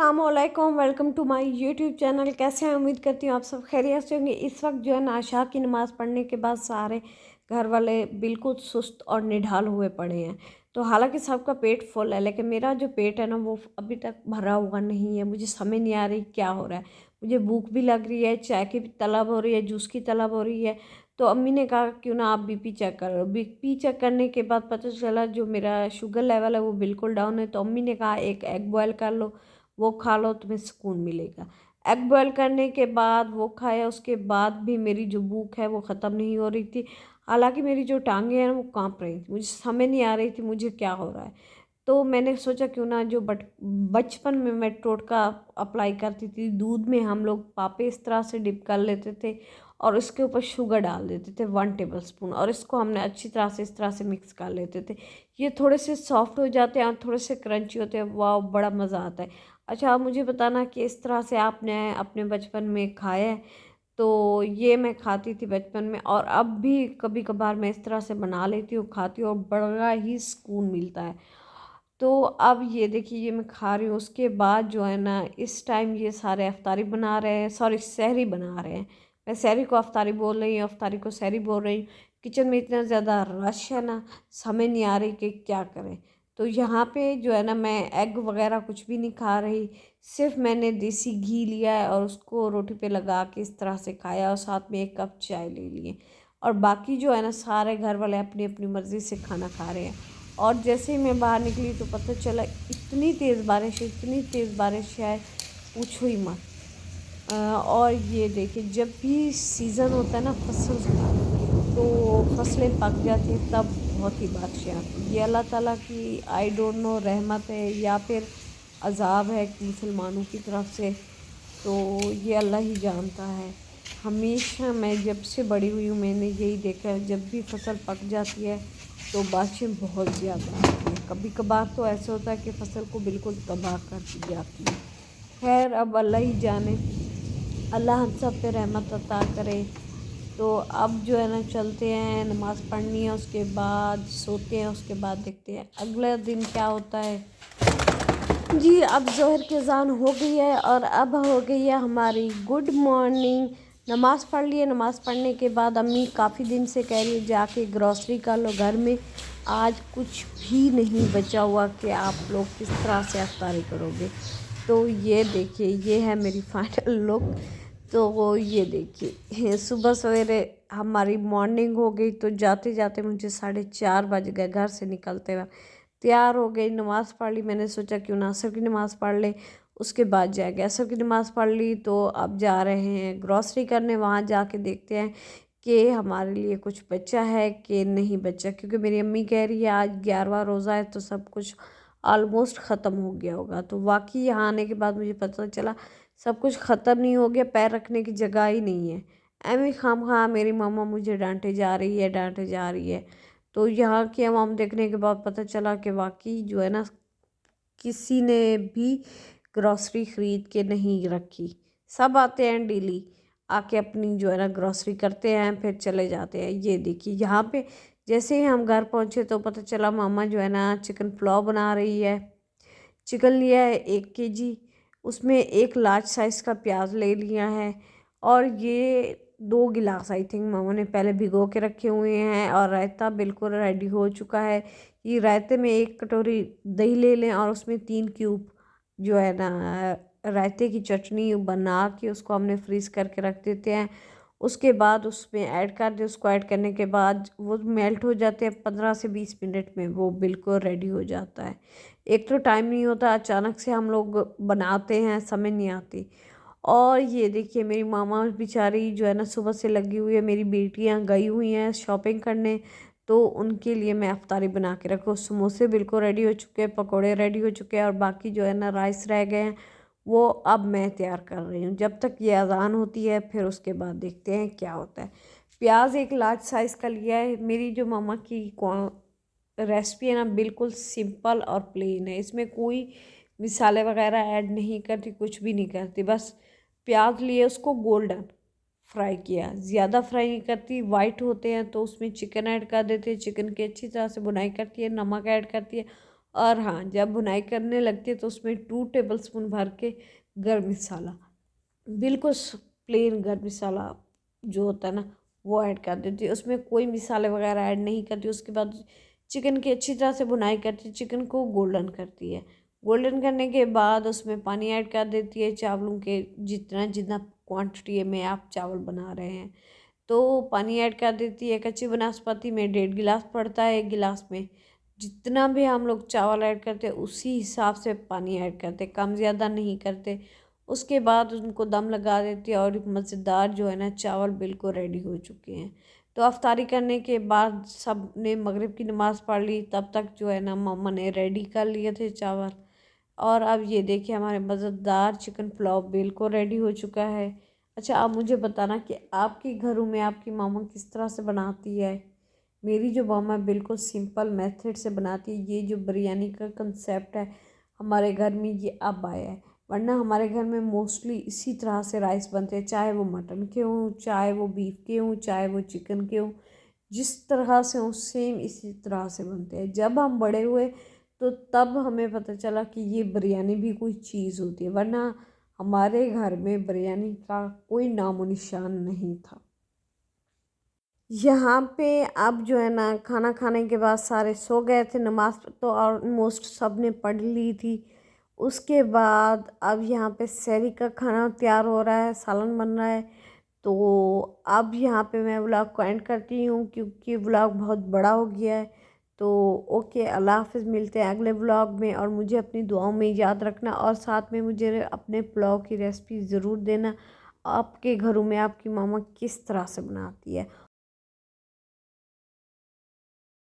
अस्सलामुअलैकुम, welcome to my YouTube channel. कैसे हैं? उम्मीद करती हूँ आप सब खैरियत से होंगे। इस वक्त जो है ना आशा की नमाज़ पढ़ने के बाद सारे घर वाले बिल्कुल सुस्त और निढाल हुए पड़े हैं। तो हालांकि सबका पेट फुल है, लेकिन मेरा जो पेट है ना वो अभी तक भरा हुआ नहीं है। मुझे समझ नहीं आ रही क्या हो रहा है। मुझे भूख भी लग रही है, चाय की भी तलब हो रही है, जूस की तलब हो रही है। तो अम्मी ने कहा क्यों ना आप बीपी चेक कर लो। बीपी चेक करने के बाद पता चला जो मेरा शुगर लेवल है वो बिल्कुल डाउन है। तो अम्मी ने कहा एक एग बॉयल कर लो, वो खा लो, तुम्हें सुकून मिलेगा। एग बॉयल करने के बाद वो खाया, उसके बाद भी मेरी जो भूख है वो ख़त्म नहीं हो रही थी। हालांकि मेरी जो टांगें हैं वो कांप रही थी, मुझे समझ नहीं आ रही थी मुझे क्या हो रहा है। तो मैंने सोचा क्यों ना जो बचपन में मैं टोटका अप्लाई करती थी, दूध में हम लोग पापे इस तरह से डिप कर लेते थे और इसके ऊपर शुगर डाल देते थे 1 टेबल स्पून, और इसको हमने अच्छी तरह से इस तरह से मिक्स कर लेते थे। ये थोड़े से सॉफ्ट हो जाते हैं और थोड़े से क्रंची होते हैं। वाह, बड़ा मज़ा आता है। अच्छा, आप मुझे बताना कि इस तरह से आपने अपने बचपन में खाया है? तो ये मैं खाती थी बचपन में, और अब भी कभी कभार मैं इस तरह से बना लेती हूँ, खाती हूँ, और बड़ा ही सुकून मिलता है। तो अब ये देखिए ये मैं खा रही हूँ। उसके बाद जो है ना इस टाइम ये सारे अफ्तारी बना रहे हैं, सॉरी सहरी बना रहे हैं। मैं सहरी को अफ्तारी बोल रही हूँ, अफ्तारी को सहरी बोल रही हूँ। किचन में इतना ज़्यादा रश है ना, समझ नहीं आ रही कि क्या करें। तो यहाँ पे जो है ना मैं एग वगैरह कुछ भी नहीं खा रही, सिर्फ मैंने देसी घी लिया है और उसको रोटी पे लगा के इस तरह से खाया, और साथ में 1 कप चाय ले लिए। और बाकी जो है ना सारे घर वाले अपनी अपनी मर्ज़ी से खाना खा रहे हैं। और जैसे ही मैं बाहर निकली तो पता चला इतनी तेज़ बारिश है, इतनी तेज़ बारिश है, पूछो ही मत। और ये देखिए जब भी सीज़न होता है ना फसल का, तो फसलें पक जाती हैं, तब बहुत ही बारिशें आती हैं। ये अल्लाह ताला की आई डोंट नो रहमत है या फिर अज़ाब है मुसलमानों की तरफ से, तो ये अल्लाह ही जानता है। हमेशा मैं जब से बड़ी हुई हूँ मैंने यही देखा है, जब भी फसल पक जाती है तो बारिशें बहुत ज़्यादा आती हैं। कभी कभार तो ऐसा होता है कि फ़सल को बिल्कुल तबाह कर दी जाती है। खैर, अब अल्लाह ही जाने, अल्लाह हम सब पे रहमत अता करे। तो अब जो है ना चलते हैं, नमाज़ पढ़नी है, उसके बाद सोते हैं, उसके बाद देखते हैं अगला दिन क्या होता है। जी, अब ज़ोहर की अज़ान हो गई है और अब हो गई है हमारी गुड मॉर्निंग। नमाज़ पढ़ लिए, नमाज़ पढ़ने के बाद अम्मी काफ़ी दिन से कह रही है जाके ग्रॉसरी कर लो, घर में आज कुछ भी नहीं बचा हुआ कि आप लोग किस तरह से अफ्तारी करोगे। तो ये देखिए ये है मेरी फाइनल लुक। तो वो ये देखिए सुबह सवेरे हमारी मॉर्निंग हो गई, तो जाते जाते मुझे 4:30 बज गए घर से निकलते हुए। तैयार हो गई, नमाज़ पढ़ ली, मैंने सोचा क्यों ना असर की नमाज़ पढ़ ले, उसके बाद जाएंगे। असर की नमाज़ पढ़ ली तो अब जा रहे हैं ग्रॉसरी करने। वहाँ जाके देखते हैं कि हमारे लिए कुछ बचा है कि नहीं बचा, क्योंकि मेरी अम्मी कह रही है आज 11वां रोज़ा है तो सब कुछ ऑलमोस्ट ख़त्म हो गया होगा। तो वाकई यहाँ आने के बाद मुझे पता चला सब कुछ ख़त्म नहीं हो गया, पैर रखने की जगह ही नहीं है। एवं खामखा मेरी मम्मा मुझे डांटे जा रही है, डांटे जा रही है। तो यहाँ की आवाम देखने के बाद पता चला कि वाकई जो है ना किसी ने भी ग्रॉसरी ख़रीद के नहीं रखी। सब आते हैं डेली, आके अपनी जो है ना ग्रॉसरी करते हैं फिर चले जाते हैं। ये देखिए यहाँ पे जैसे ही हम घर पहुँचे तो पता चला मामा जो है ना चिकन पुलाव बना रही है। चिकन लिया है 1 kg, उसमें एक लार्ज साइज़ का प्याज ले लिया है, और ये 2 गिलास आई थिंक मामा ने पहले भिगो के रखे हुए हैं, और रायता बिल्कुल रेडी हो चुका है। ये रायते में 1 कटोरी दही ले लें और उसमें 3 क्यूब जो है ना रायते की चटनी बना के उसको हमने फ्रीज़ करके रख देते हैं। उसके बाद उसमें ऐड कर दे, उसको ऐड करने के बाद वो मेल्ट हो जाते हैं, 15 से 20 मिनट में वो बिल्कुल रेडी हो जाता है। एक तो टाइम नहीं होता, अचानक से हम लोग बनाते हैं, समझ नहीं आती। और ये देखिए मेरी मामा बेचारी जो है ना सुबह से लगी हुई है, मेरी बेटियां गई हुई हैं शॉपिंग करने, तो उनके लिए मैं अफ्तारी बना के रखूँ। समोसे बिल्कुल रेडी हो चुके हैं, पकोड़े रेडी हो चुके हैं, और बाकी जो है ना राइस रह गए हैं, वो अब मैं तैयार कर रही हूँ। जब तक ये अज़ान होती है फिर उसके बाद देखते हैं क्या होता है। प्याज एक लार्ज साइज़ का लिया है। मेरी जो मामा की रेसिपी है ना बिल्कुल सिंपल और प्लेन है, इसमें कोई मिसाले वगैरह ऐड नहीं करती, कुछ भी नहीं करती। बस प्याज लिए उसको गोल्डन फ्राई किया, ज़्यादा फ्राई नहीं करती। वाइट होते हैं तो उसमें चिकन ऐड कर देते हैं, चिकन की अच्छी तरह से बुनाई करती है, नमक ऐड करती है, और हाँ, जब भुनाई करने लगती है तो उसमें 2 टेबलस्पून भर के गर्म मसाला, बिल्कुल प्लेन गर्म मसाला जो होता है ना, वो ऐड कर देती है। उसमें कोई मसाले वगैरह ऐड नहीं करती। उसके बाद चिकन की अच्छी तरह से भुनाई करती है, चिकन को गोल्डन करती है। गोल्डन करने के बाद उसमें पानी ऐड कर देती है, चावलों के जितना जितना क्वांटिटी में आप चावल बना रहे हैं तो पानी ऐड कर देती है। कच्ची बनास्पति में 1.5 गिलास पड़ता है, 1 गिलास में जितना भी हम लोग चावल ऐड करते हैं उसी हिसाब से पानी ऐड करते, कम ज़्यादा नहीं करते। उसके बाद उनको दम लगा देती है और मज़ेदार जो है ना चावल बिल्कुल रेडी हो चुके हैं। तो अफ्तारी करने के बाद सब ने मगरिब की नमाज़ पढ़ ली, तब तक जो है ना मम्मा ने रेडी कर लिए थे चावल। और अब ये देखिए हमारे मज़ेदार चिकन पुलाव बिल्कुल रेडी हो चुका है। अच्छा, आप मुझे बताना कि आपके घरों में आपकी मामा किस तरह से बनाती है। मेरी जो मामा बिल्कुल सिंपल मेथड से बनाती है। ये जो बिरयानी का कंसेप्ट है हमारे घर में ये अब आया है, वरना हमारे घर में मोस्टली इसी तरह से राइस बनते हैं, चाहे वो मटन के हों, चाहे वो बीफ के हों, चाहे वो चिकन के हों। जिस तरह से हों सेम इसी तरह से बनते हैं। जब हम बड़े हुए तो तब हमें पता चला कि ये बिरयानी भी कोई चीज़ होती है, वरना हमारे घर में बिरयानी का कोई नामो निशान नहीं था। यहाँ पे अब जो है ना खाना खाने के बाद सारे सो गए थे, नमाज तो ऑलमोस्ट सब ने पढ़ ली थी। उसके बाद अब यहाँ पे सहरी का खाना तैयार हो रहा है, सालन बन रहा है। तो अब यहाँ पे मैं व्लॉग को एंड करती हूँ क्योंकि व्लॉग बहुत बड़ा हो गया है। तो ओके, अल्लाह हाफ़िज़, मिलते हैं अगले व्लॉग में। और मुझे अपनी दुआओं में याद रखना और साथ में मुझे अपने पुलाव की रेसिपी ज़रूर देना। आपके घरों में आपकी मामा किस तरह से बनाती है।